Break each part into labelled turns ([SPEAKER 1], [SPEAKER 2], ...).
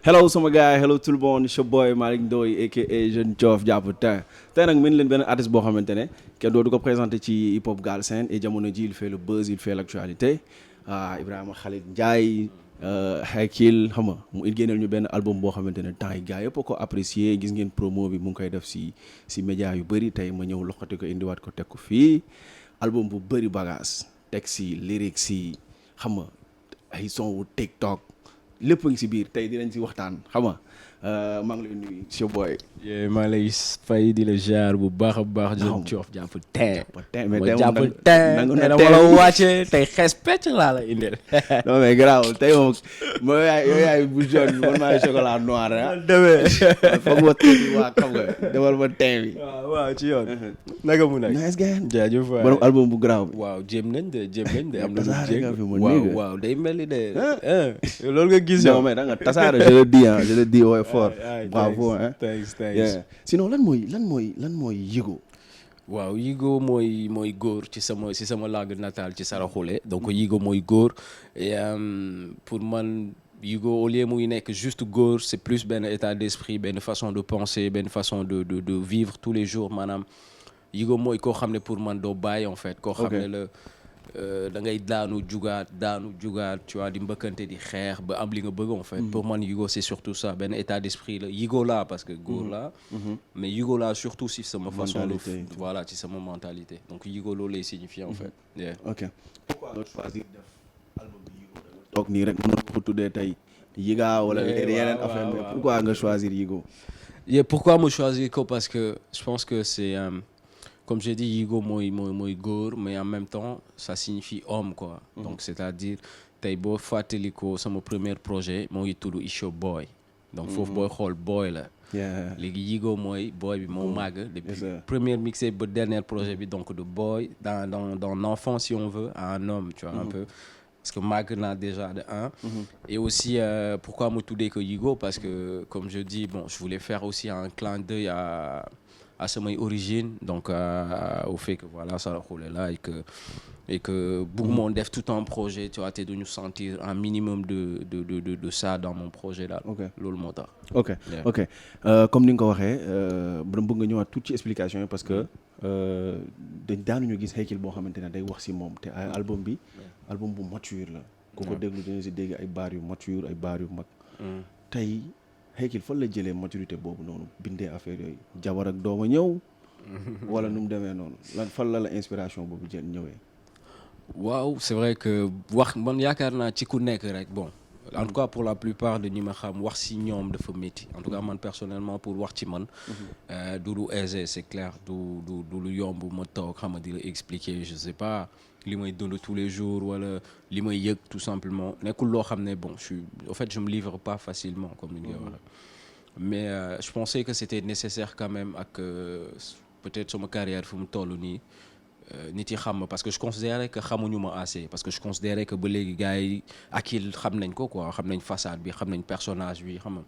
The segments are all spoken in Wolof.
[SPEAKER 1] hello sama gars yi hello tout le monde it's your boy Malick Ndoye aka Jeune Thiof jàpp tey nag mën leen benn artiste boo xamante ne kenn dootu ko présenté ci hip hop Galsen et jamono ji il fait le buzz il fait l'actualité Ibrahima Khalid Ndiaye Hakill xam nga mu génneel ñu benn album boo xamante ne temps yi gars yëpp a ko apprécié gis ngeen promo bi mu ngi koy def si média yu bëri tey ma ñëw loxati ko indiwaat ko teg ko fii album bu bëri bagage texte yi lyrics yi xam nga ay son wu TikTok lépp a ngi si biir tey dinañ si waxtaan xam nga maa ngi lay nuyu si boy.
[SPEAKER 2] maa lay fay di la jaar bu baax a baax. Jeune Thiof jàpp tey.
[SPEAKER 1] mais
[SPEAKER 2] tey jàpp tey dama la wàcce tey xees pecc laa la indil.
[SPEAKER 1] non mais grave tey moom mooy yaay bu jaune bi man maay chocolat noir ah.
[SPEAKER 2] demee
[SPEAKER 1] foog ma tey waa xam nga demal ma tey bi.
[SPEAKER 2] waaw ci yoon. naka mu nekk.
[SPEAKER 1] nice gars.
[SPEAKER 2] jaajëf waay
[SPEAKER 1] borom album bu grave bi.
[SPEAKER 2] waaw jéem nañ de am na lu
[SPEAKER 1] tasaare nga fi mu
[SPEAKER 2] waaw
[SPEAKER 1] néeg.
[SPEAKER 2] waaw day mel ni de. loolu nga gis
[SPEAKER 1] non mais da nga tasaare je le dis ouais fort. bravo hein.
[SPEAKER 2] thanks
[SPEAKER 1] sinon lan mooy Yigo.
[SPEAKER 2] waaw Yigo mooy góor ci sama langue natale ci saraxule donc Yigo mooy góor et pour man Yigo au lieu muy nekk juste góor c'est plus benn état d'esprit benn façon de penser benn façon de vivre tous les jours maanaam Yigo mooy koo xam ne pour man doo bàyyi en fait. koo xam ne la da ngay daanu jugaat tu vois di mbëkkante di xeex ba am li nga bëgg en fait. pour man Yigo c'est surtout ça benn état d'esprit la Yigo la parce que góor la mais Yigo la surtout si sama façon de voilà ci sama mentalité donc Yigo loolu lay signifier en fait.
[SPEAKER 1] ok pourquoi nga choisir def album bi Yigo da nga toog nii rek mën ko tuddee tey Yiga wala yeneen affaire mais pourquoi nga choisir Yigo.
[SPEAKER 2] pourquoi me choisir ko parce que je pense que c'est comme j'ai dit Yigo mooy góor mais en même temps ça signifie homme quoi. donc c'est-à-dire tey boo fàttali ko sama premier projet moo ngi tudd It's Your Boy. donc foofu booy xool boy la. léegi Yigo mooy boy bi moo màgg. depuis premier mixé ba dernier projet bi donc de boy dans l'enfant si on veut à un homme tu vois un peu. parce que màgg naa déjà de un. et aussi pourquoi mu tuddee ko Yigo parce que comme je dis bon je voulais faire aussi un clin d'œil à samay origine donc au fait que voilà saraxule la et que bëgg moon def tout un projet tu vois te duñu sentir un minimum de ça dans mon projet là. loolu moo tax.
[SPEAKER 1] ok comme ni nga ko waxee bëgg nga ñëwaat tuuti ci explication yi parce que daanuñu gis Hakill boo xamante ne day wax si moom te album bi album bu mature la. ku ko déglu dina si dégg ay baar yu mature ay baar yu mag. tey Hakill fan la jëlee maturité boobu noonu bindee affaire yooyu jabar ak doom a ñëw. wala nu mu demee noonu lan fan la inspiration boobu ñëwee.
[SPEAKER 2] waaw c'est vrai que wax man yaakaar naa ci ku nekk rek bon en tout cas pour la plupart de ñi ma xam wax si ñoom dafa métti en tout cas man personnellement pour wax ci man. du lu aisé c'est clair du lu yomb ma toog xam nga di la expliquer je sais pas li may dund tous les jours wala li may yëg tout simplement nekkul loo xam ne bon je me livre pas facilement comme ni nga waxee mais je pensais que c'était nécessaire quand même ak peut-être sama carrière fu mu toll nii. nit yi xam ma parce que je considérais que xamuñu ma assez parce que je considérais que ba léegi gars yi Hakill xam nañ ko quoi xam nañ façade bi xam nañ personnage bi xam nga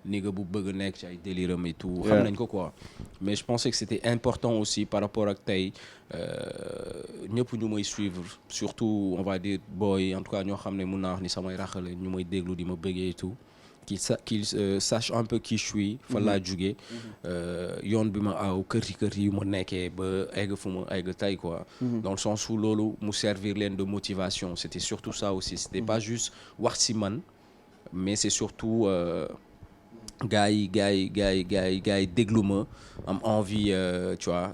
[SPEAKER 2] ni nga bu bëgg nekk ci ay déliram et tout xam nañ ko quoi mais je pensais que c'était important aussi par rapport ak tey ñëpp ñu may suivre surtout on va dire boy en tout cas ñoo xam ne mun naa wax ni samay raxale ñu may déglu di ma bëggee et tout qu'il sache un peu qui je suis fan laa jugee yoon bi ma aw kër yi ma nekkee ba egg fu ma egg tey quoi dans le sens où loolu mu servir leen de motivation c'était surtout ça aussi c'était pas juste wax si man mais c'est surtout gars yi déglu ma am envie tu vois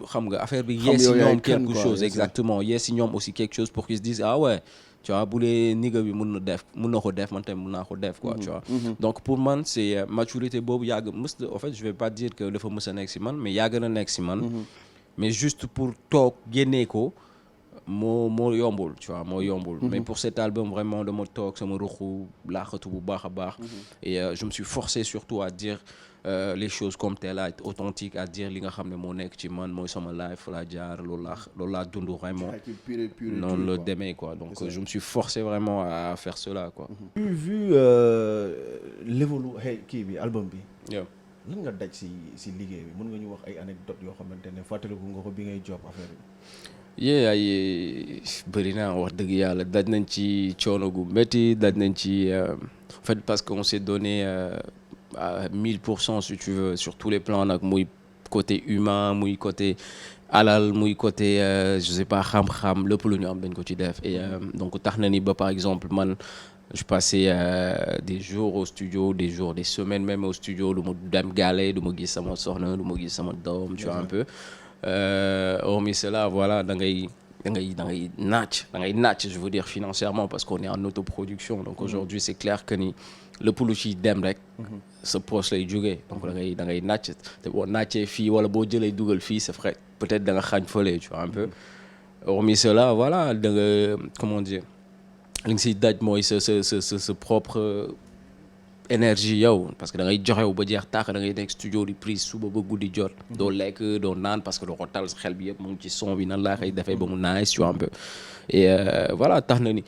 [SPEAKER 2] xam nga affaire bi yee si ñoom quelque chose exactement yee si ñoom aussi quelque chose pour qu'ils se disent ah ouais tu vois bu dee nigga bi mun na ko def man tamit mun naa ko def quoi tu vois donc pour man c'est maturité boobu yàgg en fait je vais pas dire que dafa mës a nekk si man mais yàgg na nekk si man mais juste pour toog génnee ko moo yombul tu vois moo yombul mais pour cet album vraiment dama toog sama ruxu laaxatu bu baax a baax et je me suis forcé surtout à dire les choses comme telles à être authentique à dire li nga xam ne moo nekk ci man mooy sama life la jaar loolu laa dund vraiment noonu la demee quoi donc je me suis forcé vraiment à faire cela quoi.
[SPEAKER 1] vu l'évolu kii bi album bi. lan nga daj si liggéey bi mën nga ñu wax ay anecdotes yoo xamante ne fàttaliku nga ko bi ngay job affaire bi.
[SPEAKER 2] yee ay bëri naa wax dëgg yàlla daj nañ ci coono gu métti daj nañ ci en fait parce qu'on s'est donné à 1000% si tu veux sur tous les plans nag muy côté humain muy côté alal muy côté je sais pas xam-xam lépp lu ñu am dañ ko ci def et donc tax na ni ba par exemple man je passais des jours au studio des jours des semaines même au studio du ma dem gaale du ma gis sama soxna du ma gis sama doom tu vois un peu hormis cela voilà da ngay naaj je veux dire financièrement parce qu'on est en autoproduction donc aujourd'hui c'est clair que ni lépp lu ci dem rek sa poche lay jógee donc da ngay naaj te boo naajee fii wala boo jëlee dugal fii c'est vrai peut-être da nga xaañ fële tu vois un peu hormis cela voilà da nga comment dire li nga siy daj mooy sa propre énergie yow parce que da ngay joxew ba jeex tàkk da ngay nekk studio di prise suba ba guddi jot doo lekk doo naan parce que doo ko tal sa xel bi yëpp mu ngi ci son bi nan laa koy defee ba mu nice tu vois un peu et voilà tax na ni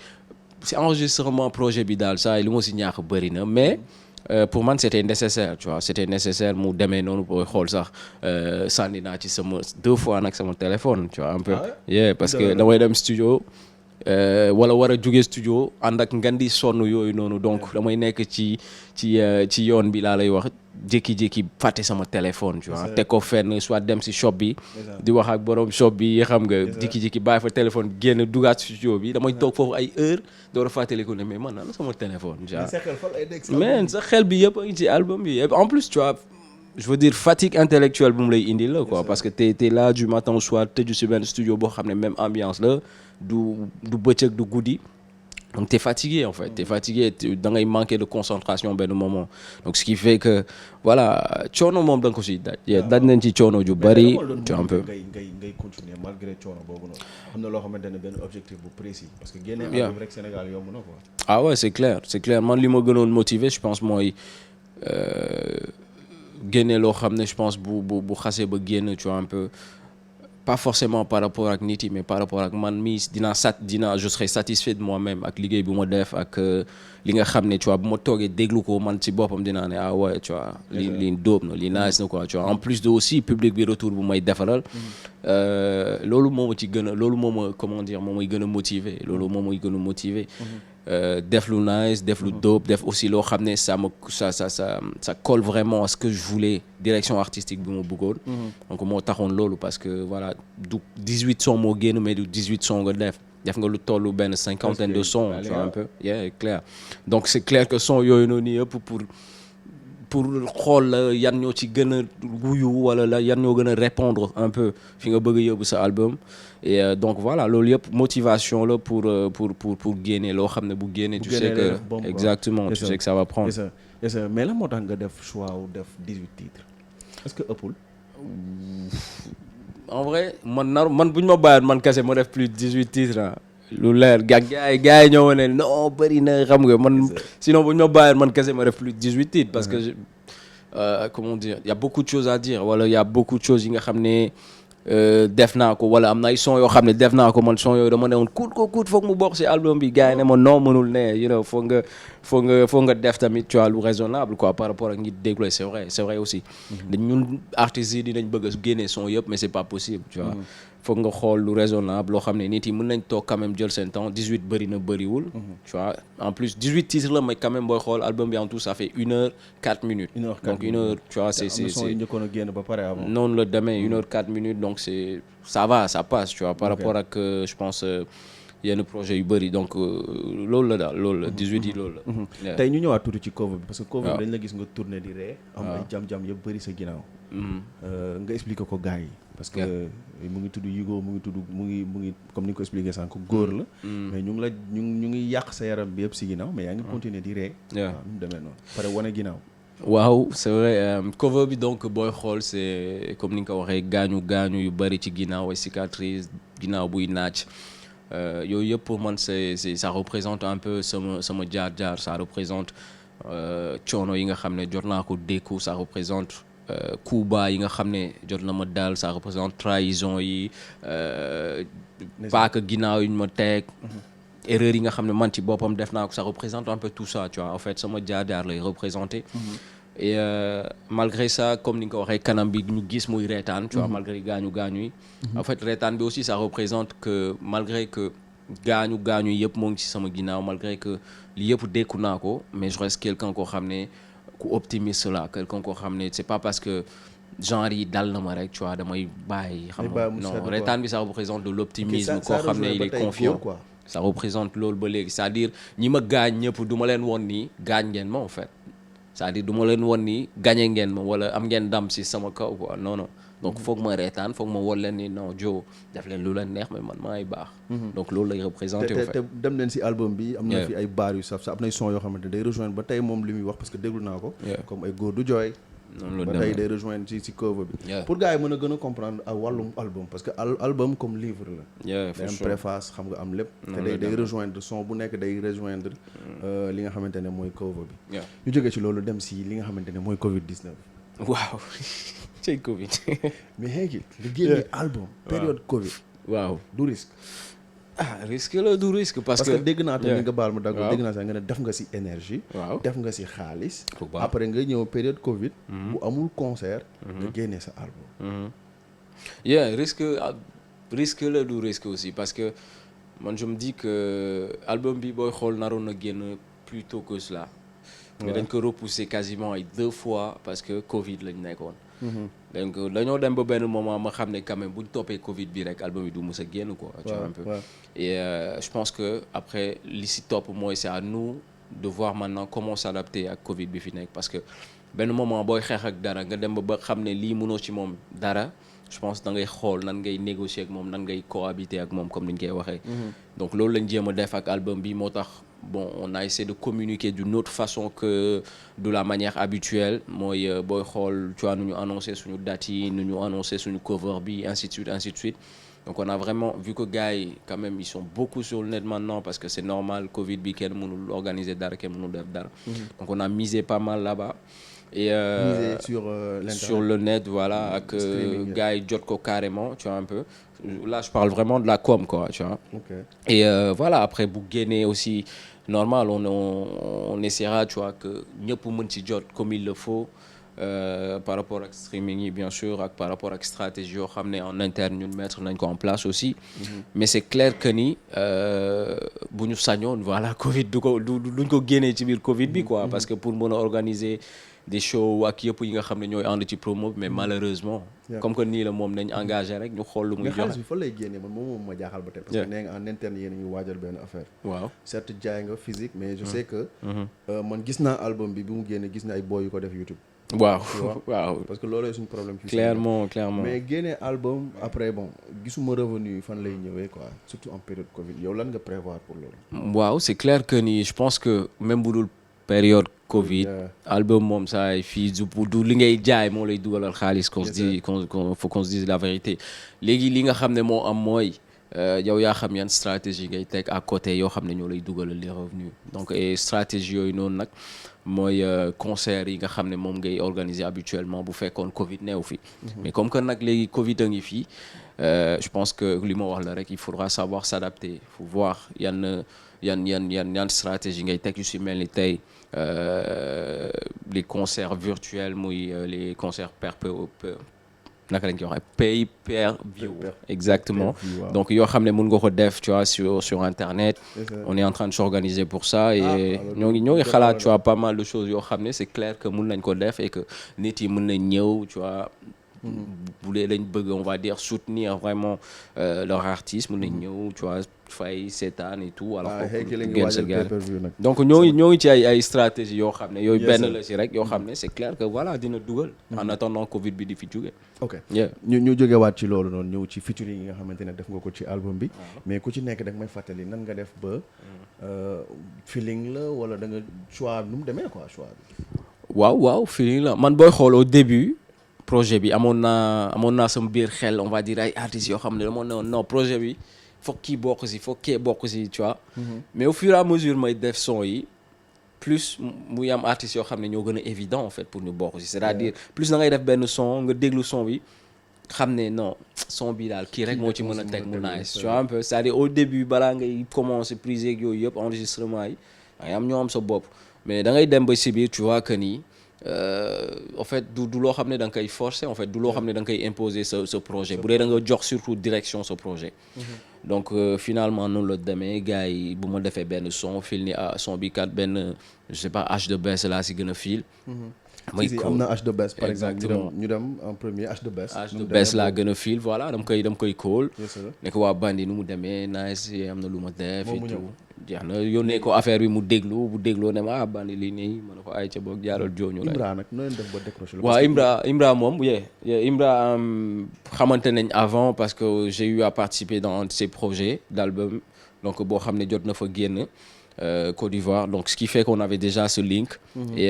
[SPEAKER 2] si enregistrement projet bi daal saa yi li ma si ñaax bëri na mais pour man c'était nécessaire tu vois c'était nécessaire mu demee noonu booy xool sax sànni naa ci sama 2 fois nag sama téléphone tu vois un peu yeah parce que damay dem studio wala war a jóge studio ànd ak ngan di sonn yooyu noonu donc damay nekk ci yoon bi laa lay wax jékki-jékki fàtte sama téléphone tu vois teg ko fenn soit dem si shop bi di wax ak borom shop bi xam nga jékki-jékki bàyyi fa téléphone génn dugaat studio bi damay toog foofu ay heure door a fàttaliku ne mais man nan sama téléphone tu vois mais sa xel bi yëpp a ngi ci album bi en plus tu vois je veux dire fatigue intellectuelle bu mu lay indi la quoi parce que t'es là du matin au soir tëju si benn studio boo xam ne même ambiance la du bëccëg du guddi donc t'es fatigué en fait t'es fatigué da ngay manquer de concentration benn moment donc ce qui fait que voilà coono moom da nga ko si daj nañ ci coono ju bari tu un peu
[SPEAKER 1] ngay continuer malgré coono boobu noonu am na loo xamante ne benn objectif bu précis parce que génne album rek Sénégal yomb na quoi
[SPEAKER 2] ah ouais c'est clair man li ma gënoon motiver je pense mooy génne loo xam ne je pense bu xasee ba génn tu vois un peu pas forcément par rapport ak nit yi mais par rapport ak man mi je serai satisfait de moi-même ak liggéey bu ma def ak li nga xam ne tu vois bu ma toogee déglu ko man ci boppam dinaa ne ah ouais tu vois li dóob na li nice na quoi tu vois en plus de aussi public bi retour bu may defaral loolu moo ma ci gën a loolu moo ma comment dire moo may gën a motiver loolu moo may gën a motiver def lu nice def lu dope def aussi loo xam ne ça colle vraiment à ce que je voulais direction artistique bi ma bëggoon donc moo taxoon loolu parce que voilà du 18 sons moo génn mais du 18 sons nga def nga lu tollu benn 50aine de sons tu vois un peu yeah clair donc c'est clair que son yooyu noonu yëpp pour xool la yan ñoo ci gën a wuyu wala la yan ñoo gën a répondre un peu fi nga bëgg a yóbbu sa album et donc voilà loolu yëpp motivation la pour génne loo xam ne bu génne tu sais que exactement tu sais que ça va prendre
[SPEAKER 1] mais la moo tax nga def choix wu def 18 titres est-ce que ëppul
[SPEAKER 2] en vrai man bu ñu ma bàyyoon man kese ma def plus de 18 titres lu leer gars yi ñoo ne non bëri na xam nga man sinon bu ñu ma bàyyoon man kese ma def plus de 18 titres parce que comment dire y a beaucoup de choses à dire wala y a beaucoup de choses yi nga xam ne def naa ko wala am na ay son yoo xam ne def naa ko man son yooyu dama ne woon kuut foog mu bokk ci album bi gars yi ne ma non mënul ne you know foog nga def tamit tu vois lu raisonnable quoi par rapport ak ñi déglu c'est vrai aussi ñun artistes yi dinañ bëgg a génne son yëpp mais c'est pas possible tu vois foog nga xool lu raisonnable loo xam ne nit yi mën nañ toog quand même jël seen temps 18 bëri na bëriwul tu vois en plus 18 titres la mais quand même booy xool album bi en tout ça fait 1 heure 4 minutes donc 1 heure tu vois c'est noonu la demee 1 heure 4 minutes donc ça passe tu vois par rapport ak je pense yenn projet yu bëri donc loolu la daal loolu la 18 yi loolu la
[SPEAKER 1] tey ñu ñëwaat tuuti ci cover bi parce que cover bi dañ la gis nga tourner di ree am ay jam-jam yëpp bëri sa ginnaaw nga expliquer ko gars yi parce que mu ngi tudd Yugo mu ngi comme ni nga ko expliqué sànq góor la mais ñu ngi yàq sa yaram bi yëpp si ginnaaw mais yaa ngi continuer di ree waaw nu mu demee noonu pare wane ginnaaw
[SPEAKER 2] waaw c'est vrai cover bi donc booy xool c'est comme ni nga ko waxee gaañu yu bëri ci ginnaaw ay cicatrices ginnaaw buy naaj yooyu yëpp pour man ça représente un peu sama jaar ça représente coono yi nga xam ne jot naa ko dékku ça représente coup bas yi nga xam ne jot na ma daal ça représente trahison yi paaka ginnaaw yi ñu ma teg erreur yi nga xam ne man ci boppam def naa ko ça représente un peu tout ça tu vois en fait sama jaar lay représenter et malgré ça comme ni nga ko waxee kanam bi ñu gis muy reetaan tu vois malgré gaañu yi en fait reetaan bi aussi ça représente que malgré que gaañu yëpp moo ngi ci sama ginnaaw malgré que li yëpp dékku naa ko mais je reste quelqu'un koo xam ne ku optimiste la quelqu'un koo xam ne c'est pas parce que genre yi dal na ma rek tu vois damay bàyyi xam nga non reetaan bi ça représente de l'optimisme koo xam ne il est confiant ça représente loolu ba léegi c'est-à-dire ñi ma gaañ ñëpp du ma leen woon nii gaañ ngeen ma en fait c'est-à-dire du ma leen woon nii gagné ngeen ma wala am ngeen ndam si sama kaw quoi non donc foog ma reetaan foog ma wol leen ni non Joe def leen lu leen neex mais man maay baax donc loolu lay représenté en fait
[SPEAKER 1] te dem leen si album bi am na fi ay baar yu saf am nay son yoo xamante day rejoindre ba tey moom li muy wax parce que déglu naa ko comme ay góor du jooy
[SPEAKER 2] noonu
[SPEAKER 1] ba tey day rejoindre ci cover bi pour gars yi mën a gën a comprendre ak wàllum album parce que album comme livre la day am préface xam nga am lépp te day rejoindre son bu nekk day rejoindre li nga xamante ne mooy cover bi ñu jógee ci loolu dem si li nga xamante ne mooy Covid 19
[SPEAKER 2] waaw cay Covid
[SPEAKER 1] mais léegi nga génne album période Covid
[SPEAKER 2] waaw
[SPEAKER 1] du risque
[SPEAKER 2] risque la du risque parce que
[SPEAKER 1] dégg naa tamit nga baal ma dagg dégg naa sax nga ne def nga si énergie def nga si xaalis après nga ñëw période Covid bu amul concert nga génnee sa album
[SPEAKER 2] risque la du risque aussi parce que man je me dis que album bi booy xool naroon na génn plus tôt que cela mais dañ ko repousser quasiment ay 2 fois parce que Covid lañ nekkoon donc dañoo dem ba benn moment ma xam ne quand même bu ñu toppee Covid bi rek album yi du mës a génn quoi tu vois un peu et je pense que après li si topp mooy c'est à nous de voir maintenant comment s'adapter ak Covid bi fi nekk parce que benn moment booy xeex ak dara nga dem ba xam ne lii mënoo ci moom dara je pense da ngay xool nan ngay négocier ak moom nan ngay cohabiter ak moom comme ni ñu koy waxee donc loolu lañ jéem a def ak album bi moo tax bon on a essayé de communiquer d'une autre façon que de la manière habituelle mooy booy xool tu vois nu ñu annoncé suñu date yi nu ñu annoncé suñu cover bi ainsi de suite donc on a vraiment vu que gars yi quand même ils sont beaucoup sur le net maintenant parce que c'est normal Covid bi kenn mënul organiser dara kenn mënul def dara donc on a misé pas mal là-bas et sur le net voilà ak gars yi jot ko carrément tu vois un peu là je parle vraiment de la com quoi tu vois et voilà après bu génnee aussi normal on essaiera tu vois que ñëpp mën ci jot comme il le faut par rapport ak streaming yi bien sûr ak par rapport ak stratégie yoo xam ne en interne ñun mettre nañ ko en place aussi mais c'est clair que ni bu ñu sañoon voilà Covid duñ ko génnee ci biir Covid bi quoi parce que pour mën a organiser des shows ak yëpp yi nga xam ne ñooy ànd ci promo mais malheureusement comme que nii la moom nañ engagé rek ñu xool lu muy joxe.
[SPEAKER 1] xaalis bi fa lay génnee man moom ma jaaxal ba tey parce que nee nga en interne yéen a ngi waajal benn affaire
[SPEAKER 2] waaw
[SPEAKER 1] certes jaay nga physique mais je sais que man gis naa album bi mu génne gis na ay boy yu ko def YouTube
[SPEAKER 2] waaw
[SPEAKER 1] parce que loolu suñu problème fii
[SPEAKER 2] clairement
[SPEAKER 1] mais génne album après bon gisuma revenu fan lay ñëwee quoi surtout en période Covid yow lan nga prévoir pour loolu
[SPEAKER 2] waaw c'est clair que ni je pense que même bu dul période Covid album moom saa fii du li ngay jaay moo lay dugalal xaalis qu'on se dit faut qu'on se dise la vérité léegi li nga xam ne moo am mooy yow yaa xam yan stratégie ngay teg à côté yoo xam ne ñoo lay dugalal les revenus donc et stratégie yooyu noonu nag mooy concert yi nga xam ne moom ngay organiser habituellement bu fekkoon Covid neew fi mais comme que nag léegi Covid a ngi fii je pense que li ma wax la rek il faudra savoir s'adapter faut voir yan stratégie ngay teg yu si mel ni tey les concerts virtuels muy les concerts naka lañ koy waxee pay-per-view exactement donc yoo xam ne mën nga ko def tu vois sur internet on est en train de s'organiser pour ça et ñoo ngi xalaat tu vois pas mal de choses yoo xam ne c'est clair que mën nañ ko def et que nit yi mën nañ ñëw tu vois bu dee lañ bëgg on va dire soutenir vraiment leur artiste mën nañ ñëw tu vois fay seetaan et tout alors donc ñoo ngi ci ay stratégie yoo xam ne yooyu benn la ci rek yoo xam ne c'est clair que voilà dina dugal en attendant Covid bi di fi jóge
[SPEAKER 1] ok ñu jógewaat ci loolu noonu ñëw ci featuring yi nga xamante ne def nga ko ci album bi mais ku ci nekk da nga may fàttali nan nga def ba feeling la wala da nga choix nu mu demee quoi choix bi
[SPEAKER 2] waaw feeling la man booy xool au début projet bi amoon naa sama biir xel on va dire ay artistes yoo xam ne dama ne non projet bi foog kii bokk si foog kii bokk si tu vois mais au fur et à mesure may def son yi plus muy am artistes yoo xam ne ñoo gën a évident en fait pour ñu bokk si c'est-à-dire plus da ngay def benn son nga déglu son bi xam ne non son bi daal kii rek moo ci mën a teg mu nice tu vois un peu c'est-à-dire au début balaa ngay commencer prise ak yooyu yëpp enregistrement yi ay am ñoo am sa bopp mais da ngay dem ba si biir tu vois que ni en fait du loo xam ne da nga koy forcer en fait du loo xam ne da nga koy imposer ce projet bu dee da nga jox surtout direction ce projet donc finalement noonu la demee gars yi bu ma defee benn son fil ni son bi kat benn je sais pas H2Best laa si gën a fil
[SPEAKER 3] si am na H2Best par
[SPEAKER 2] exactement
[SPEAKER 3] exemple ñu dem en premier H2Best
[SPEAKER 2] H2Best laa gën a fil voilà dama koy call ne ko waa bandi nu mu demee nice am na lu ma def et tout jeex na yónnee ko affaire bi mu déglu bu dégloo ne ma bandi lii nii ma ne ko ay ca boog jaaral jooñu la
[SPEAKER 3] Imra nag noo leen def ba décroché
[SPEAKER 2] waaw Imra moom Imra xamante nañ avant parce que j'ai eu à participer dans un de ses projets d'album donc boo xam ne jot na fa génn Côte d'Ivoire donc ce qui fait qu'on avait déjà ce link et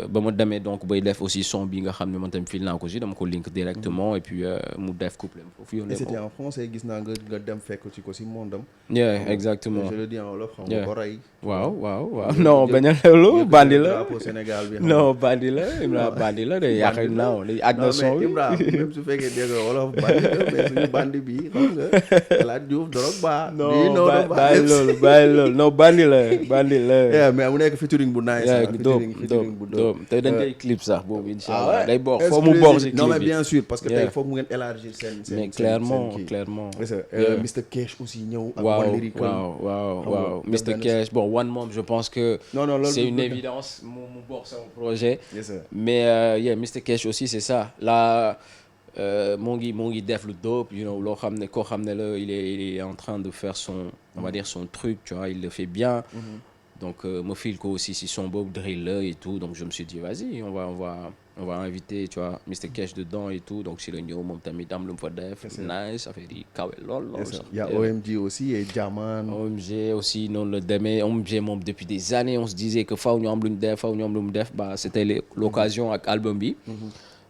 [SPEAKER 2] ba ma demee donc bay def aussi son bi nga xam ne man tamit fil naa ko si dama ko link directement et puis mu def couplet foofu yónnee ko.
[SPEAKER 3] c'était en français gis naa nga dem fekk ci ko si mondam.
[SPEAKER 2] exactement
[SPEAKER 3] je le dis en wolof xam nga ko rey.
[SPEAKER 2] waaw non bañ a loolu bandi la
[SPEAKER 3] Sénégal bi
[SPEAKER 2] non bandi la Imra bandi la de yaakaar naa day aj na son bi
[SPEAKER 3] Imra même su fekkee dégg nga wolof bandi la mais suñu bandi bi xam nga El Hadj Diouf dorog baa
[SPEAKER 2] bàyyi loolu non bandi la
[SPEAKER 3] mais mu nekk featuring bu nice featuring bu dope
[SPEAKER 2] tey dañ koy clip sax boobu inchallah day bokk foo mu bokk ci clip
[SPEAKER 3] non mais bien sûr parce que tey foog mu ngeen élargir seen
[SPEAKER 2] mais clairement
[SPEAKER 3] Mr Cash aussi ñëw ak
[SPEAKER 2] waaw Mr Cash bon One moom je pense que c'est une évidence mu bokk sama projet mais Mr Cash aussi c'est ça là moo ngi def lu dope you know loo xam ne koo xam ne la il est en train de faire son on va dire son truc tu vois il le fait bien donc ma fil ko aussi si son boobu drill la et tout donc je me suis dit vas-y on va inviter tu vois Mr Cash dedans et tout donc si la ñëw moom tamit am lu mu fa def nice affaire yi kawe lool sax
[SPEAKER 3] il y a OMG aussi et Jaman
[SPEAKER 2] OMG aussi noonu la demee OMG moom depuis des années on se disait que faaw ñu am lu mu def bah c'était l'occasion ak album bi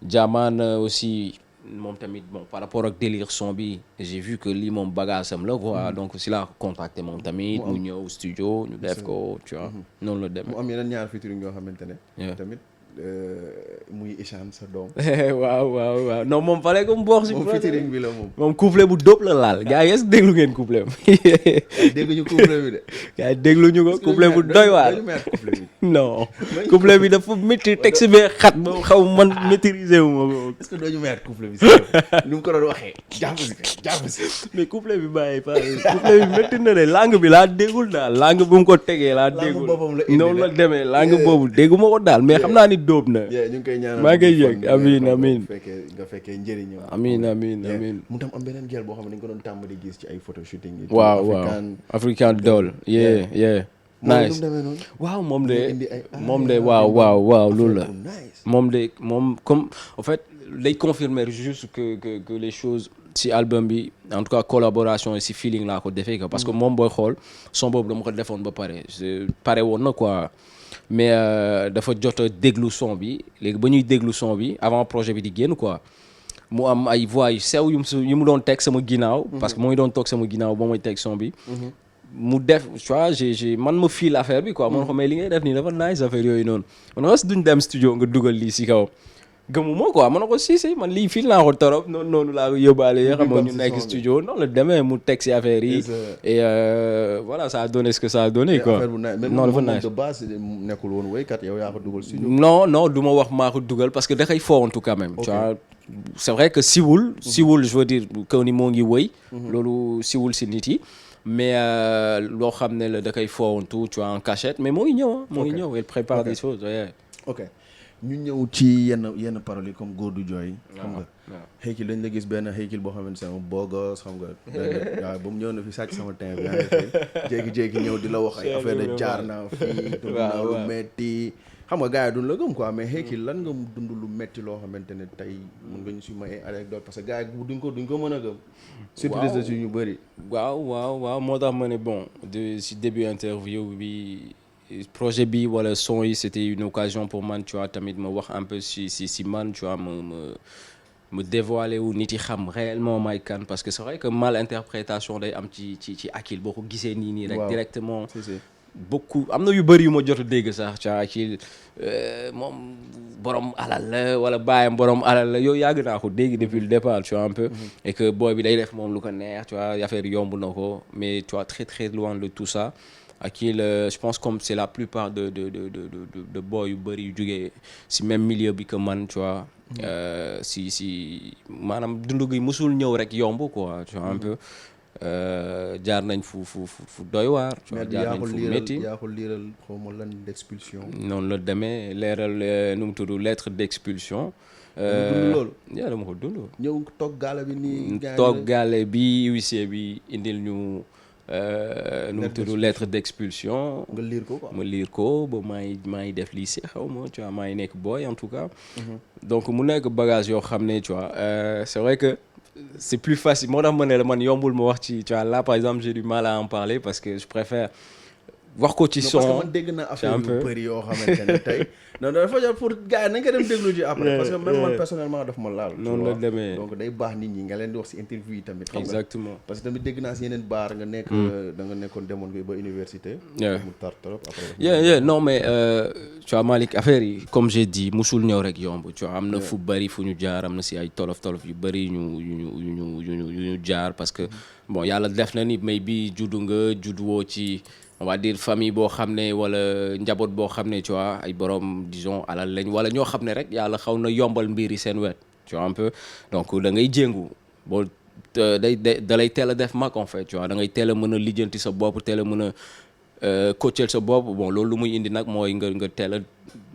[SPEAKER 2] Jaman aussi moom tamit bon par rapport ak délire son bi j'ai vu que lii moom bagage am la quoi donc si la contacté moom tamit mu ñëw studio ñu def ko tu vois noonu la demee
[SPEAKER 3] mu am yeneen ñaar featuring yoo xamante ne tamit muy Ishan sa doom
[SPEAKER 2] waaw non moom fallait que mu bokk si
[SPEAKER 3] featuring bi la
[SPEAKER 2] moom couplet bu dóob la laal gars yi est-ce que déglu ngeen couplet
[SPEAKER 3] dégluñu couplet bi de
[SPEAKER 2] gars yi dégluñu ko couplet bu doy waar non couplet bi dafa métti texte bi xat ba xaw man maîtriser wu ma ko
[SPEAKER 3] est-ce que doo ñu mettre couplet bi si ni mu ko doon waxee jàpp si
[SPEAKER 2] mais couplet bi bàyyi pa couplet bi métti na de langue bi laa déggul daal langue bu mu ko tegee laa déggul noonu la demee langue boobu dégguma ko daal mais xam naa ni dóob na
[SPEAKER 3] ñu ngi koy ñaanal
[SPEAKER 2] maa ngi yëg amiin
[SPEAKER 3] nga fekkee njëriñam
[SPEAKER 2] amiin
[SPEAKER 3] mu tam am beneen gel boo xam ne dañ ko doon tàmm di gis ci ay photo shooting yi
[SPEAKER 2] waaw African Doll nice waaw moom de waaw loolu la moom comme en fait day confirmer juste que les choses si album bi en tout cas collaboration et si feeling laa ko defee que parce que moom booy xool son boobu dama ko defoon ba pare woon na quoi mais dafa jot a déglu son bi léegi ba ñuy déglu son bi avant projet bi di génn quoi mu am ay voix yu sew yu mu doon teg sama ginnaaw parce que moo ngi doon toog sama ginnaaw ba muy teg son bi mu def tu vois man ma fil affaire bi quoi man ko mais li ngay def nii dafa nice affaire yooyu noonu man was duñ dem studio nga dugal lii si kaw gëmuma quoi man na ko si man lii fil naa ko torop noonu laa ko yóbbaale xam nga ñu nekk studio noonu la demee mu teg si affaire yi et voilà ça a donné ce que ça a donné quoi non dafa nice
[SPEAKER 3] de base nekkul woon woykat yow yaa ko dugal studio
[SPEAKER 2] non du ma wax maa ko dugal parce que dafay foowantu quand même tu vois c'est vrai que siwul je veux dire que ni moo ngi woy loolu siwul si nit yi mais loo xam ne la da koy foowantu tu vois en cachette mais moo ngi ñëw il prépare des choses
[SPEAKER 3] ok ñu ñëw ci yenn paroles yi comme góor du jooy xam nga xëykil dañ la gis benn xëykil boo xamante sama boogos xam nga waaw ba mu ñëw na fi sàcc sama temps bi jékki-jékki ñëw di la wax ay affaire de jaar naa fii dund naa lu metti xam nga gars yi duñ la gëm quoi mais xëykil lan nga dund lu metti loo xamante ne tey mën nga ñu si may anecdote parce que gars yi duñ ko mën a gëm surtout des ñu bëri
[SPEAKER 2] waaw moo tax ma ne bon si début interview bi projet bi wala son yi c'était une occasion pour man tu vois tamit ma wax un peu si man tu vois me dévoiler wu nit yi xam réellement may kan parce que c'est vrai que mal interprétation day am ci Akil boo ko gisee nii rek directement beaucoup am na yu bëri yu ma jot a dégg sax tu vois Akil moom borom alal la wala baayam borom alal la yow yàgg naa ko dégg depuis le départ tu vois un peu et que boy bi day def moom lu ko neex tu vois affaire yomb na ko mais tu vois très très loin de tout ça à qui je pense comme c'est la plupart de boy yu bëri yu jógee si même milieu bi que man tu vois. si maanaam dundu gi musul ñëw rek yomb quoi tu vois un peu. jaar nañ fu doy waar. tu vois jaar nañ fu métti
[SPEAKER 3] yaa ko liiral xaw ma lan d'expulsion.
[SPEAKER 2] noonu la demee leeral nu mu tudd lettre d'expulsion.
[SPEAKER 3] dund loolu.
[SPEAKER 2] yaa dama ko dund.
[SPEAKER 3] ñëw toog gaale bi nii.
[SPEAKER 2] toog gaale bi huissier bi indil ñu. nu mu tudd lettre d'expulsion.
[SPEAKER 3] nga liir ko quoi.
[SPEAKER 2] ma liir ko ba maa ngi def lycée xaw ma tu vois maa ngi nekk boy en tout cas. donc mu nekk bagage yoo xam ne tu vois c'est vrai que. c'est plus facile moo tax ma ne la man yombul ma wax ci tu vois là par exemple j'ai du mal à en parler parce que je préfère wax ko ci son.
[SPEAKER 3] parce que man dégg na affaire yu bëri yoo xamante ne tey non dafa jar pour gars yi nañ ko dem déglu ji après parce que même man personnellement daf ma laal.
[SPEAKER 2] noonu la demee
[SPEAKER 3] donc day baax nit ñi nga leen di wax ci interview yi tamit. xam nga
[SPEAKER 2] exactement
[SPEAKER 3] parce que tamit dégg naa ci yeneen baar nga nekk. da nga nekkoon demoon ba université. mu tar trop après.
[SPEAKER 2] non mais tu vois Malick affaire yi comme j'ai dit musul ñëw rek yomb tu vois am na fu bëri fu ñu jaar am na si ay tolof yu bëri ñu jaar parce que bon yàlla def na ni may bi judduwoo ci. on va dire famille boo xam ne wala njaboot boo xam ne tu vois ay borom disons alal lañ wala ñoo xam ne rek yàlla xaw na yombal mbir yi seen wet tu vois un peu donc da ngay jéngu boo da lay teel a def mag en fait tu vois da ngay teel a mën a lijjanti sa bopp teel a mën a coachel sa bopp bon loolu lu muy indi nag mooy nga teel a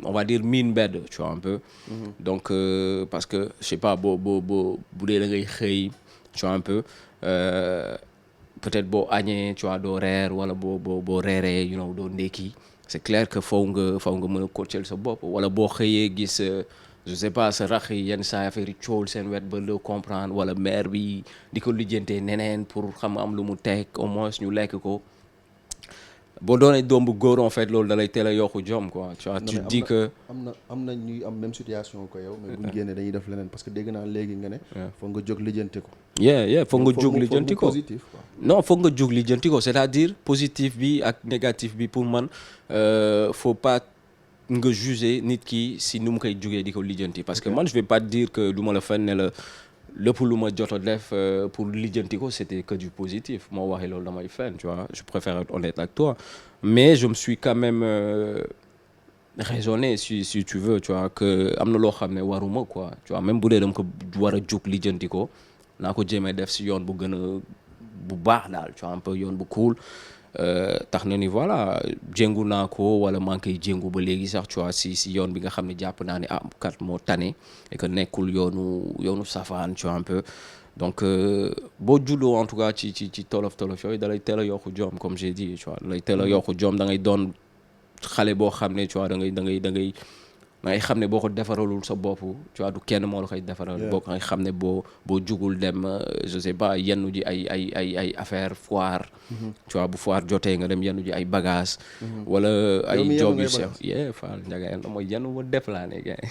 [SPEAKER 2] on va dire miin mbedd tu vois un peu donc parce que je sais pas bu dee da ngay xëy tu vois un peu peut-être boo añee tu vois doo reer wala boo reeree you know doo ndékki c'est clair que faw nga mën a coachel sa bopp wala boo xëyee gis je sais pas sa rax yi yenn saa affaire yi cool seen wet ba loo comprendre wala mère bi di ko lijjantee neneen pour xam am lu mu teg au moins ñu lekk ko boo doonee doom bu góor en fait loolu da lay teel a yokku jom quoi tu vois tu dis que
[SPEAKER 3] am na ñuy am même situation ko yow mais buñ génnee dañuy def leneen parce que dégg naa léegi nga ne foog nga jóg lijjanti ko
[SPEAKER 2] foog nga jóg lijjanti ko
[SPEAKER 3] positif quoi
[SPEAKER 2] non foog nga jóg lijjanti ko c'est-à-dire positif bi ak négatif bi pour man faut pas nga juger nit ki si nu mu koy jógee di ko lijjanti parce que man je vais pas te dire que du ma la fen ne la lépp lu ma jot a def pour lijjanti ko c'était que du positif moo waxee loolu damay fen tu vois je préfère être honnête avec toi mais je me suis quand même raisonné si tu veux tu vois que am na loo xam ne waruma quoi tu vois même bu dee dama ko war a jóg lijjanti ko naa ko jéemee def si yoon bu gën a bu baax daal tu vois un peu yoon bu cool tax na ni voilà jéngu naa ko wala maa ngi koy jéngu ba léegi sax tu vois si yoon bi nga xam ne jàpp naa ne kat moo tane et que nekkul yoonu safaan tu vois un peu donc boo juddoo en tout cas ci tolof yooyu da lay teel a yokku jom comme j'ai dit tu vois da lay teel a yokku jom da ngay doon xale boo xam ne tu vois da ngay xam ne boo ko defaralul sa bopp tu vois du kenn moo la koy defaral boo ko xam ne boo jugul dem je sais pas yennu ji ay affaire foire tu vois bu foire jotee nga dem yennu ji ay bagage wala ay job yu sew Fall Ndiaga yenn mooy yennu ba déplané gars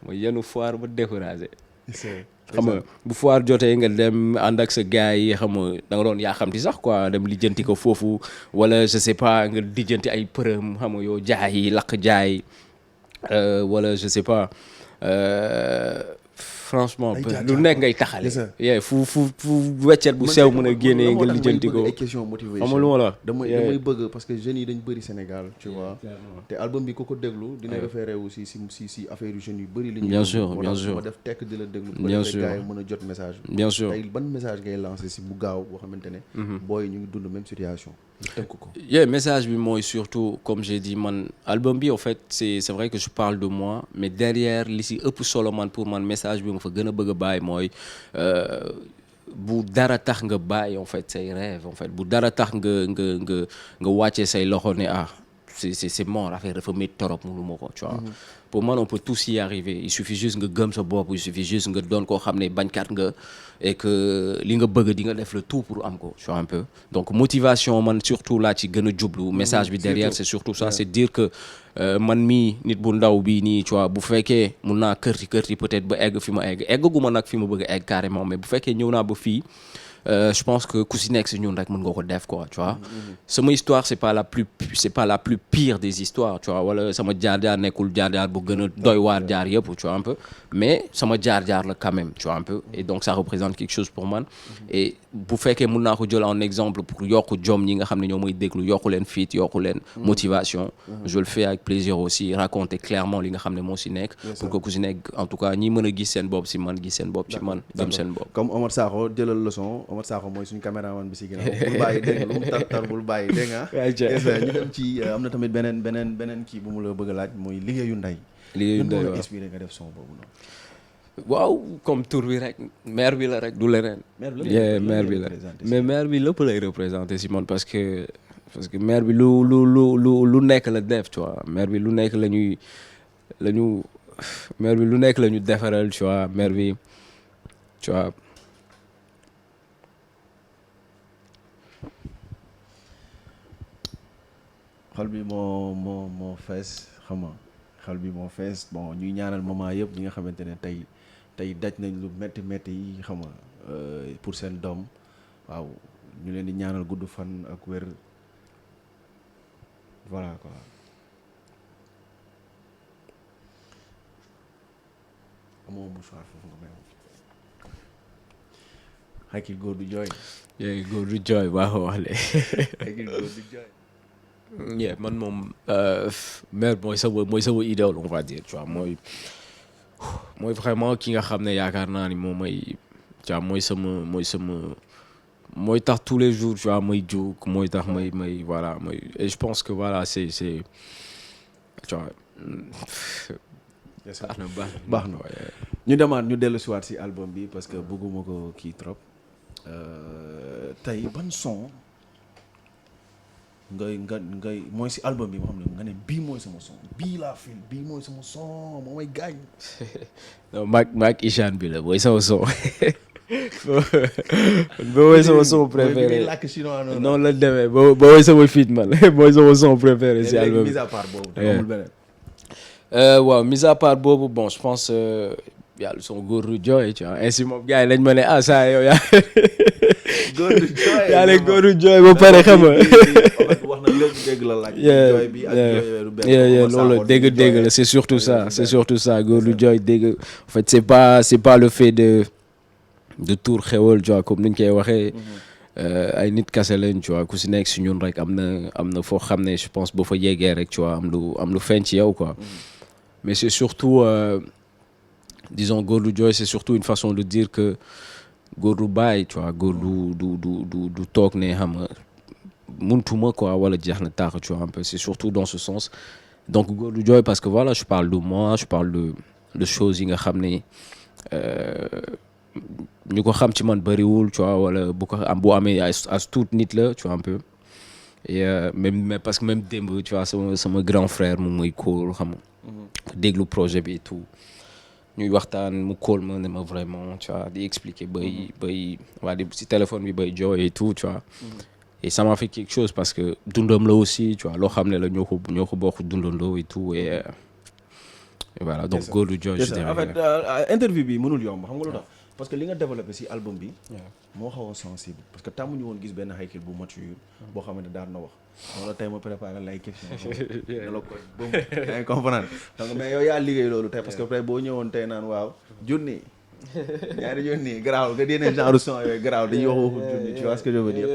[SPEAKER 2] mooy yennu foire ba découragé xam nga bu foire jotee nga dem ànd ak sa gars yi xam nga da nga doon yaa xam ti sax quoi dem lijjanti ko foofu wala je sais pas nga lijjanti ay përëm xam nga yow jaay lakk jaay wala je sais pas franchement lu nekk ngay taxale fu weccet bu sew mën a génnee nga lijjanti ko xam lu ma la
[SPEAKER 3] damay bëgg parce que jeunes yi dañ bëri Sénégal tu vois te album bi ku ko déglu dina référé aussi si affaire yu jeunes yu bëri li ñu
[SPEAKER 2] bien sûr
[SPEAKER 3] ma def tekk di la déglu bien sûr gars yi mën a jot message bi
[SPEAKER 2] bien sûr
[SPEAKER 3] tey ban message ngay lancé si bu gaaw boo xamante ne booy ñu ngi dund même situation tënk ko
[SPEAKER 2] message bi mooy surtout comme j'ai dit man album bi en fait c'est vrai que je parle de moi mais derrière li si ëpp solo man pour man message bi fa gën a bëgg a bàyyi mooy bu dara tax nga bàyyi en fait say rêve en fait bu dara tax nga wàccee say loxo ne c'est mort affaire dafa métti torop mënu ma ko tu vois pour moi on peut tous y arriver il suffit juste nga gëm sa bopp il suffit juste nga doon koo xam ne bañkat nga et que li nga bëgg di nga def le tout pour am ko tu vois un peu donc motivation man surtout laa ci gën a jublu message bi derrière c'est surtout ça c'est dire que man mii nit bu ndaw bii nii tu vois bu fekkee mun naa kërti peut-être ba egg fi ma eggaguma nag fi ma bëgg a egg carrément mais bu fekkee ñëw naa ba fii je pense que ku si nekk si ñun rek mën nga ko def quoi tu vois. Sama histoire c'est pas la plus pire des histoires tu vois wala sama jaar-jaar nekkul jaar-jaar bu gën a doy waar jaar yëpp tu vois un peu mais sama jaar-jaar la quand même tu vois un peu et donc ça représente quelque chose pour man et bu fekkee mën naa ko jël en exemple pour yokk jom ñi nga xam ne ñoo may déglu yokku leen fit yokku leen motivation je le fais avec plaisir aussi raconter clairement li nga xam ne moo si nekk pour que ku si nekk en tout cas ñi mën a gis seen bopp si man gis seen bopp ci man gëm seen bopp
[SPEAKER 3] comme Omar Sakho jëlal leçon Omar Sakho mooy suñu caméraman bi si ginnaaw bul bàyyi dégg nga lu mu tar bul bàyyi dégg nga ñu dem ci am na tamit beneen kii bu mu la bëgg a laaj mooy liggéeyu ndey moo la inspiré nga def son boobu noonu
[SPEAKER 2] waaw comme tur bi rek mère bi la rek du leneen mère bi la mais mère bi lépp lay représenté si man parce que mère bi lu nekk la def tu vois mère bi lu nekk mère bi lu nekk la ñu defaral tu vois mère bi tu vois
[SPEAKER 3] xol bi moo fees xam nga xol bi moo fees bon ñuy ñaanal maman yëpp ñi nga xamante ne tey daj nañ lu métti yi xam nga pour seen doom waaw ñu leen di ñaanal gudd fan ak wér voilà quoi. amoo mouchoir foofu nga may Hakill góor du jooy.
[SPEAKER 2] góor du jooy baaxoo wax le
[SPEAKER 3] Hakill góor du jooy.
[SPEAKER 2] man moom mère mooy sama idole on va dire tu vois mooy vraiment ki nga xam ne yaakaar naa ni moom tu vois mooy tax tous les jours tu vois may jóg mooy tax may voilà et je pense que voilà c'est tu vois
[SPEAKER 3] baax na ñu demaat ñu dellu siwaat si album bi parce que bëgguma ko kii trop tey ban son ngay mooy si album bi moo xam ne nga ne bii mooy sama son bii laa fil bii mooy sama son moo may gaañ.
[SPEAKER 2] non maag Ichan bi la mooy sama son mooy sama son préféré noonu la demee ba mooy sama feat man mooy sama son préféré si album bi
[SPEAKER 3] mise à part boobu te amul beneen.
[SPEAKER 2] waaw mise à part boobu bon je pense yàlla son góor du jooy tu vois ainsi moom gars yi lañ ma ne ça yow yaa
[SPEAKER 3] góor du jooy
[SPEAKER 2] yàlla góor du jooy ba pare xam nga
[SPEAKER 3] wax na léegi dégg la laaj jooy bi ak jooy
[SPEAKER 2] loolu dégg la c'est surtout ça góor du jooy dégg en fait c'est pas le fait de tour xewal tu vois comme niñ koy waxee ay nit kase lañ tu vois ku si nekk si ñun rek am na foo xam ne je pense boo fa yeggee rek tu vois am lu feeñ ci yow quoi mais c'est surtout disons góor du jooy c'est surtout une façon de dire que góor du bàyyi tu vois góor du toog ne xam nga muntuma quoi wala jeex na taax tu vois un peu c'est surtout dans ce sens donc góor du jooy parce que voilà je parle de moi je parle de choses yi nga xam ne ñu ko xam ci man bëriwul tu vois wala bu amee as tuut nit la tu vois un peu et même parce que même démb tu vois sama grand frère moom mooy kóol xam nga déglu projet bi et tout ñuy waxtaan mu kóol ma ne ma vraiment tu vois di expliquer bay waa di si téléphone bi bay jooy et tout tu vois et ça m'a fait quelque chose parce que dundam la aussi tu vois loo xam ne la ñoo ko bokk dundandoo et tout et voilà donc góor du jooy je dirais
[SPEAKER 3] en fait interview bi mënul yomb xam nga lu tax parce que li nga développé ci album bi moo xaw a sensible parce que tàmmuñu woon gis benn Hakill bu mature boo xamante daan na wax wala tey ma préparé lay question da la ko bëm yaa ngi comprendre donc mais yow yaa liggéey loolu tey parce que tey boo ñëwoon tey naan waaw junni ñaari junni garaaw nga dénee genre son yooyu garaaw dañuy wax junni tu vois ce que je veux dire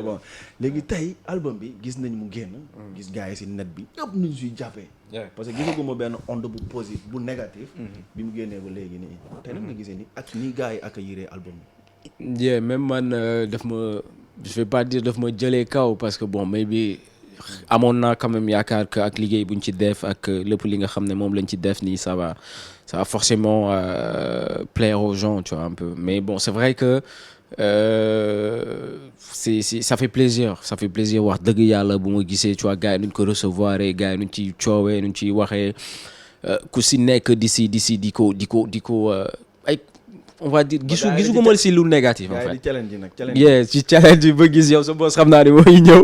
[SPEAKER 3] bon léegi tey album bi gis nañ mu génn gis gars yi ci net bi ñëpp nañ suy jàppee parce que gisaguma benn onde bu positif bu négatif bi mu génnee ba léegi nii tey nag nga gisee ni ak ni gars yi accueillir album
[SPEAKER 2] bi même man daf ma je vais pas dire daf ma jëlee kaw parce que bon mais bi amoon naa quand même yaakaar que ak liggéey buñ ci def ak lépp li nga xam ne moom lañ ci def nii ça va forcément plaire aux gens tu vois un peu mais bon c'est vrai que ça fait plaisir wax dëgg yàlla bu ma gisee tu vois gars yi nuñ ko recevoir gars yi nuñ ci coowee nuñ ciy waxee ku si nekk di ko ay on va dire gisu ko ma si lu négatif en fait.
[SPEAKER 3] di challenge nag challenge.
[SPEAKER 2] yeah ci challenge ba gis yow sa boss xam naa ne mooy ñëw.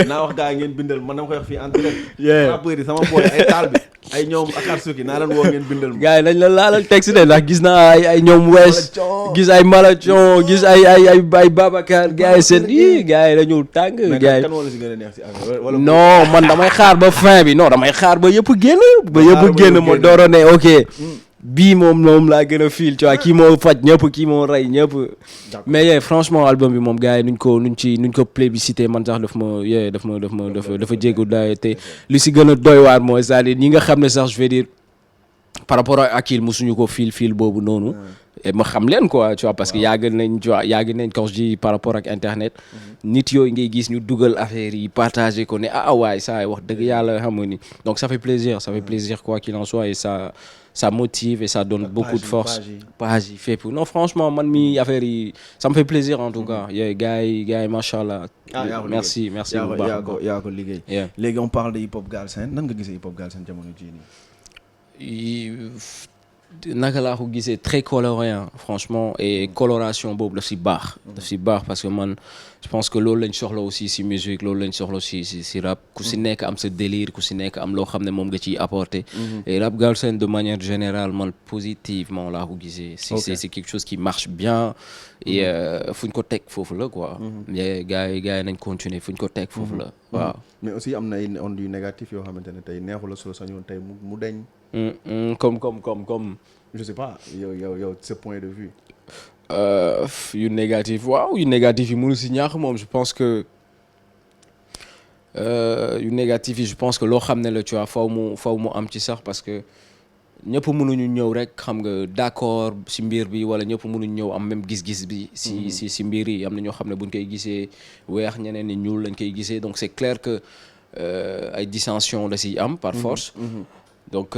[SPEAKER 3] naa wax gaa ngeen bindal man dama koy wax fii en direct.
[SPEAKER 2] yeah
[SPEAKER 3] rappeurs yi sama boy ay taal bi ay ñoom Akatsuki naa leen woo ngeen bindal ma.
[SPEAKER 2] gars yi dañ la laalal texte de ndax gis naa ay ñoom Wes gis ay Malachon gis ay Babacar gars yi seen yi gars yi dañu tàng. gars yi
[SPEAKER 3] kan wala si gën a neex si affaire wala.
[SPEAKER 2] non man damay xaar ba fin bi non damay xaar ba yëpp génn. ba yëpp génn ma dooro ne ok. bii moom laa gën a feel tu vois kii moo faj ñëpp kii moo rey ñëpp. mais yeah, franchement album bi moom gars yi nuñ ko plébiscité man sax dafa jéggu daay te li si gën a doy waar mooy c'est-à-dire ñi nga xam ne sax je vais dire par rapport ak Akil musuñu ko feel boobu noonu. et ma xam leen quoi tu vois parce que yàgg nañ quand je dis par rapport ak internet. nit yooyu ngay gis ñu dugal affaire yi partager ko ne waay saa wax dëgg yàlla xam nga ni donc ça fait plaisir quoi qu'il en soit et ça motive et ça donne beaucoup de force. page yi fépp non franchement man mi affaire yi ça me fait plaisir en tout cas. gars yi machallah. merci bu baax
[SPEAKER 3] yaa ko liggéey. léegi on parle de hip hop Galsen nan nga gisee hip hop Galsen jamono jii nii.
[SPEAKER 2] naka laa ko gisee très coloré franchement et coloration boobu daf si baax parce que man je pense que loolu lañ soxla aussi si musique loolu lañ soxla aussi si rap ku si nekk am sa délire ku si nekk am loo xam ne moom nga ciy apporter. et rap Galsen de manière générale man positivement laa ko gisee. c'est quelque chose qui marche bien et fu ñu ko teg foofu la quoi. gars yi nañ continuer fu ñu ko teg foofu la waaw.
[SPEAKER 3] mais aussi am na ay ondes yu négatif yoo xamante ne tey neexu la soo sañoon tey mu deñ.
[SPEAKER 2] comme
[SPEAKER 3] je sais pas yow ce point de vue.
[SPEAKER 2] yu négatif yi mënu si ñaax moom je pense que yu négatif yi je pense que loo xam ne la tu vois faw mu am ci sax parce que ñëpp mënuñu ñëw rek xam nga d'accord si mbir bi wala ñëpp mënuñu ñëw am même gis-gis bi si mbir yi am na ñoo xam ne buñ koy gisee weex ñeneen ni ñuul lañ koy gisee donc c'est clair que ay dissension da si am par force. donc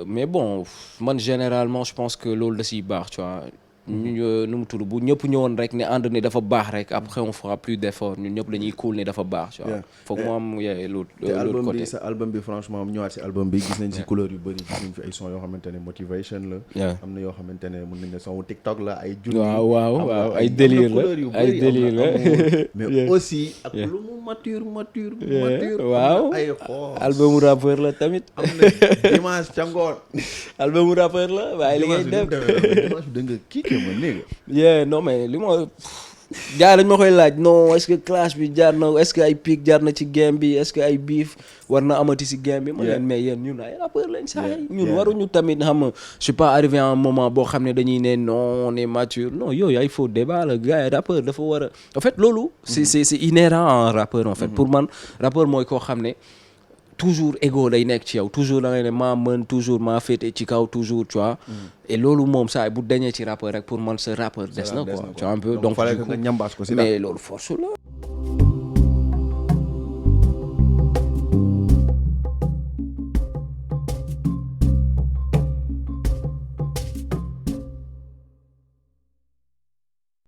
[SPEAKER 2] mais bon man généralement je pense que loolu da siy baax tu vois. nu mu tudd bu ñëpp ñëwoon rek ne ànd ne dafa baax rek après on fera plus d'efforts ñun ñëpp dañuy cool ne dafa baax tu vois. foog mu am l'autre côté. sa
[SPEAKER 3] album bi franchement ñëwaat si album bi gis nañ si couleur yu bëri gis nañ fi ay son yoo xamante ne motivation la. am na yoo xamante ne mën nañ ne son TikTok la ay. junni
[SPEAKER 2] waaw ay délire la
[SPEAKER 3] mais aussi ak lu mu mature.
[SPEAKER 2] waaw
[SPEAKER 3] ay xool
[SPEAKER 2] albumu rappeur la tamit.
[SPEAKER 3] am na dimanche ca ngoon.
[SPEAKER 2] albumu rappeur la waaye li ngay def
[SPEAKER 3] dimanche da nga kii
[SPEAKER 2] non mais li ma gars dañ ma koy laaj non est-ce que clash bi jaar na est-ce que ay pic jaar na ci game bi est-ce que ay beef war na amati si game bi ma leen mais yéen ñun ay rappeur lañ saa ñun waruñu tamit xam je suis pas arrivé à un moment boo xam ne dañuy ne non on est mature non yooyu ay faux débat la gars yi rappeur dafa war a en fait loolu c'est inhérent à un rappeur en fait pour man rappeur mooy koo xam ne toujours ego day nekk ci yow toujours da ngay ne maa mën toujours maa féete ci kaw toujours tu vois. et loolu moom saa bu dañee ci rappeur rek pour man sa rappeur des na quoi tu vois un peu donc
[SPEAKER 3] nga ñambaas ko si
[SPEAKER 2] mais loolu force la